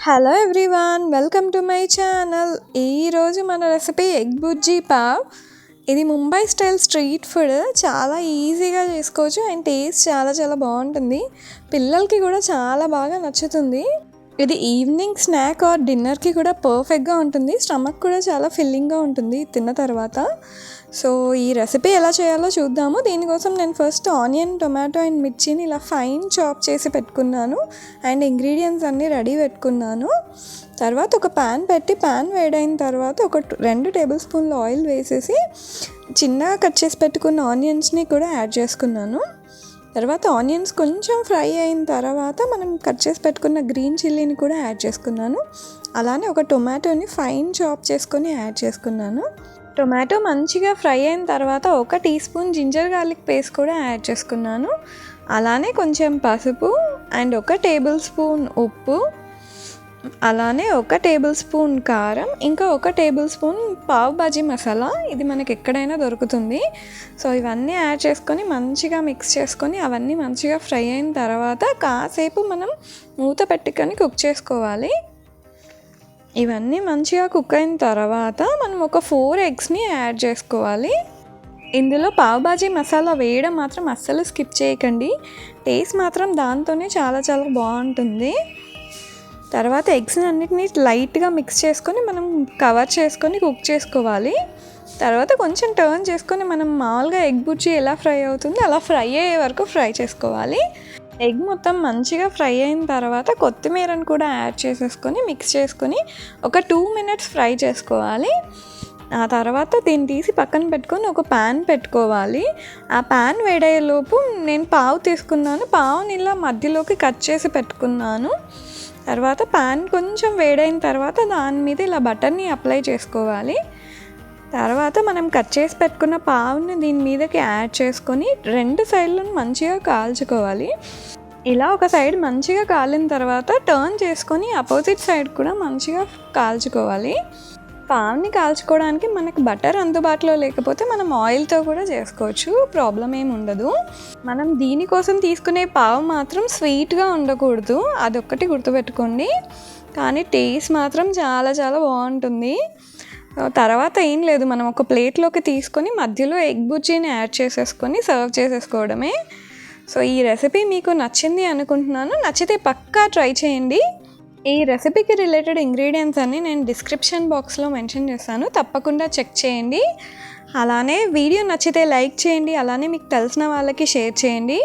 Hello everyone, welcome to my channel. ఈరోజు మన recipe egg bhurji pav. ఇది ముంబై స్టైల్ స్ట్రీట్ ఫుడ్. చాలా ఈజీగా చేసుకోవచ్చు అండ్ టేస్ట్ చాలా చాలా బాగుంటుంది. పిల్లలకి కూడా చాలా బాగా నచ్చుతుంది. ఇది ఈవినింగ్ స్నాక్ ఆర్ డిన్నర్కి కూడా పర్ఫెక్ట్గా ఉంటుంది. స్టమక్ కూడా చాలా ఫిల్లింగ్గా ఉంటుంది తిన్న తర్వాత. సో ఈ రెసిపీ ఎలా చేయాలో చూద్దాము. దీనికోసం నేను ఫస్ట్ ఆనియన్, టొమాటో అండ్ మిర్చిని ఇలా ఫైన్ చాప్ చేసి పెట్టుకున్నాను అండ్ ఇంగ్రీడియంట్స్ అన్నీ రెడీ పెట్టుకున్నాను. తర్వాత ఒక ప్యాన్ పెట్టి ప్యాన్ వేడైన తర్వాత ఒక 2 టేబుల్ స్పూన్ల ఆయిల్ వేసేసి చిన్నగా కట్ చేసి పెట్టుకున్న ఆనియన్స్ని కూడా యాడ్ చేసుకున్నాను. తర్వాత ఆనియన్స్ కొంచెం ఫ్రై అయిన తర్వాత మనం కట్ చేసి పెట్టుకున్న గ్రీన్ చిల్లీని కూడా యాడ్ చేసుకున్నాను. అలానే ఒక టొమాటోని ఫైన్ చాప్ చేసుకొని యాడ్ చేసుకున్నాను. టొమాటో మంచిగా ఫ్రై అయిన తర్వాత 1 teaspoon ginger garlic paste కూడా యాడ్ చేసుకున్నాను. అలానే కొంచెం పసుపు అండ్ 1 టేబుల్ స్పూన్ ఉప్పు, అలానే 1 టేబుల్ స్పూన్ కారం, ఇంకా 1 టేబుల్ స్పూన్ పావ్ భాజీ మసాలా. ఇది మనకి ఎక్కడైనా దొరుకుతుంది. సో ఇవన్నీ యాడ్ చేసుకొని మంచిగా మిక్స్ చేసుకొని అవన్నీ మంచిగా ఫ్రై అయిన తర్వాత కాసేపు మనం మూత పెట్టుకొని కుక్ చేసుకోవాలి. ఇవన్నీ మంచిగా కుక్ అయిన తర్వాత మనం ఒక 4 ఎగ్స్ని యాడ్ చేసుకోవాలి. ఇందులో పావ్ భాజీ మసాలా వేయడం మాత్రం అస్సలు స్కిప్ చేయకండి. టేస్ట్ మాత్రం దాంతోనే చాలా చాలా బాగుంటుంది. తర్వాత ఎగ్స్ని అన్నిటినీ లైట్గా మిక్స్ చేసుకొని మనం కవర్ చేసుకొని కుక్ చేసుకోవాలి. తర్వాత కొంచెం టర్న్ చేసుకొని మనం మామూలుగా ఎగ్ బుర్జీ ఎలా ఫ్రై అవుతుందో అలా ఫ్రై అయ్యే వరకు ఫ్రై చేసుకోవాలి. ఎగ్ మొత్తం మంచిగా ఫ్రై అయిన తర్వాత కొత్తిమీరను కూడా యాడ్ చేసేసుకొని మిక్స్ చేసుకొని ఒక 2 మినిట్స్ ఫ్రై చేసుకోవాలి. ఆ తర్వాత దీన్ని తీసి పక్కన పెట్టుకొని ఒక ప్యాన్ పెట్టుకోవాలి. ఆ ప్యాన్ వేడయ్యేలోపు నేను పావు తీసుకున్నాను. పావుని ఇలా మధ్యలోకి కట్ చేసి పెట్టుకున్నాను. తర్వాత ప్యాన్ కొంచెం వేడైన తర్వాత దాని మీద ఇలా బటర్ని అప్లై చేసుకోవాలి. తర్వాత మనం కట్ చేసి పెట్టుకున్న పావుని దీని మీదకి యాడ్ చేసుకొని 2 సైడ్లను మంచిగా కాల్చుకోవాలి. ఇలా ఒక సైడ్ మంచిగా కాలిన తర్వాత టర్న్ చేసుకొని అపోజిట్ సైడ్ కూడా మంచిగా కాల్చుకోవాలి. పావుని కాల్చుకోవడానికి మనకు బటర్ అందుబాటులో లేకపోతే మనం ఆయిల్తో కూడా చేసుకోవచ్చు, ప్రాబ్లం ఏమి ఉండదు. మనం దీనికోసం తీసుకునే పావు మాత్రం స్వీట్గా ఉండకూడదు, అదొక్కటి గుర్తుపెట్టుకోండి. కానీ టేస్ట్ మాత్రం చాలా చాలా బాగుంటుంది. తర్వాత ఏం లేదు, మనం ఒక ప్లేట్లోకి తీసుకొని మధ్యలో ఎగ్ బుర్జీని యాడ్ చేసేసుకొని సర్వ్ చేసేసుకోవడమే. సో ఈ రెసిపీ మీకు నచ్చింది అనుకుంటున్నాను. నచ్చితే పక్కా ట్రై చేయండి. ఈ రెసిపీకి రిలేటెడ్ ఇంగ్రీడియంట్స్ అన్నీ నేను డిస్క్రిప్షన్ బాక్స్లో మెన్షన్ చేస్తాను, తప్పకుండా చెక్ చేయండి. అలానే వీడియో నచ్చితే లైక్ చేయండి, అలానే మీకు తెలిసిన వాళ్ళకి షేర్ చేయండి.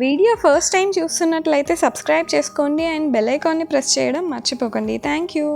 వీడియో ఫస్ట్ టైం చూస్తున్నట్లయితే సబ్స్క్రైబ్ చేసుకోండి అండ్ బెల్ ఐకాన్ని ప్రెస్ చేయడం మర్చిపోకండి. Thank you.